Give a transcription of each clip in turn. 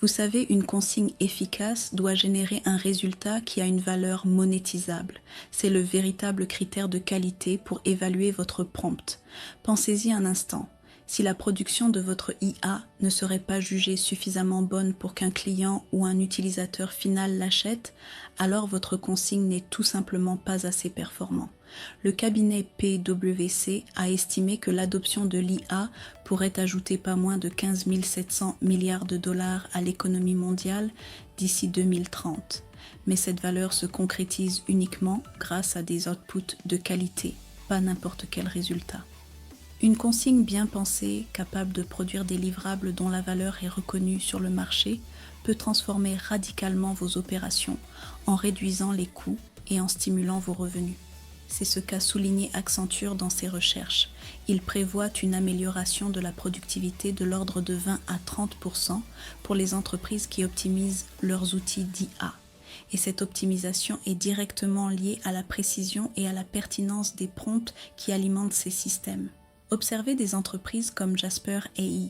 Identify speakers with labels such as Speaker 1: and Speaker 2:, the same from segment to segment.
Speaker 1: Vous savez, une consigne efficace doit générer un résultat qui a une valeur monétisable. C'est le véritable critère de qualité pour évaluer votre prompt. Pensez-y un instant. Si la production de votre IA ne serait pas jugée suffisamment bonne pour qu'un client ou un utilisateur final l'achète, alors votre consigne n'est tout simplement pas assez performant. Le cabinet PwC a estimé que l'adoption de l'IA pourrait ajouter pas moins de 15 700 milliards de dollars à l'économie mondiale d'ici 2030. Mais cette valeur se concrétise uniquement grâce à des outputs de qualité, pas n'importe quel résultat. Une consigne bien pensée, capable de produire des livrables dont la valeur est reconnue sur le marché, peut transformer radicalement vos opérations en réduisant les coûts et en stimulant vos revenus. C'est ce qu'a souligné Accenture dans ses recherches. Il prévoit une amélioration de la productivité de l'ordre de 20 à 30% pour les entreprises qui optimisent leurs outils d'IA. Et cette optimisation est directement liée à la précision et à la pertinence des prompts qui alimentent ces systèmes. Observez des entreprises comme Jasper AI.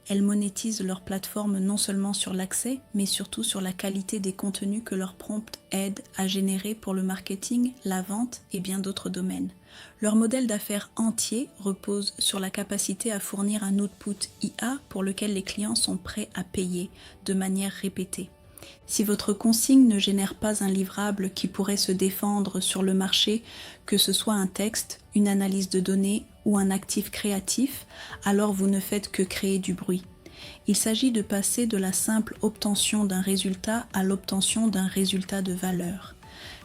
Speaker 1: Elles monétisent leur plateforme non seulement sur l'accès, mais surtout sur la qualité des contenus que leurs prompts aident à générer pour le marketing, la vente et bien d'autres domaines. Leur modèle d'affaires entier repose sur la capacité à fournir un output IA pour lequel les clients sont prêts à payer de manière répétée. Si votre consigne ne génère pas un livrable qui pourrait se défendre sur le marché, que ce soit un texte, une analyse de données ou un actif créatif, alors vous ne faites que créer du bruit. Il s'agit de passer de la simple obtention d'un résultat à l'obtention d'un résultat de valeur.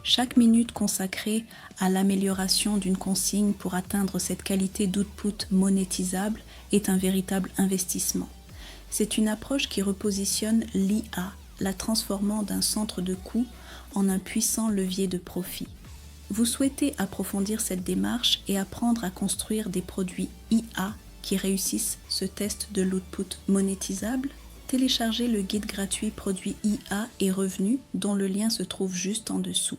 Speaker 1: Chaque minute consacrée à l'amélioration d'une consigne pour atteindre cette qualité d'output monétisable est un véritable investissement. C'est une approche qui repositionne l'IA, la transformant d'un centre de coût en un puissant levier de profit. Vous souhaitez approfondir cette démarche et apprendre à construire des produits IA qui réussissent ce test de l'output monétisable? Téléchargez le guide gratuit Produits IA et revenus dont le lien se trouve juste en dessous.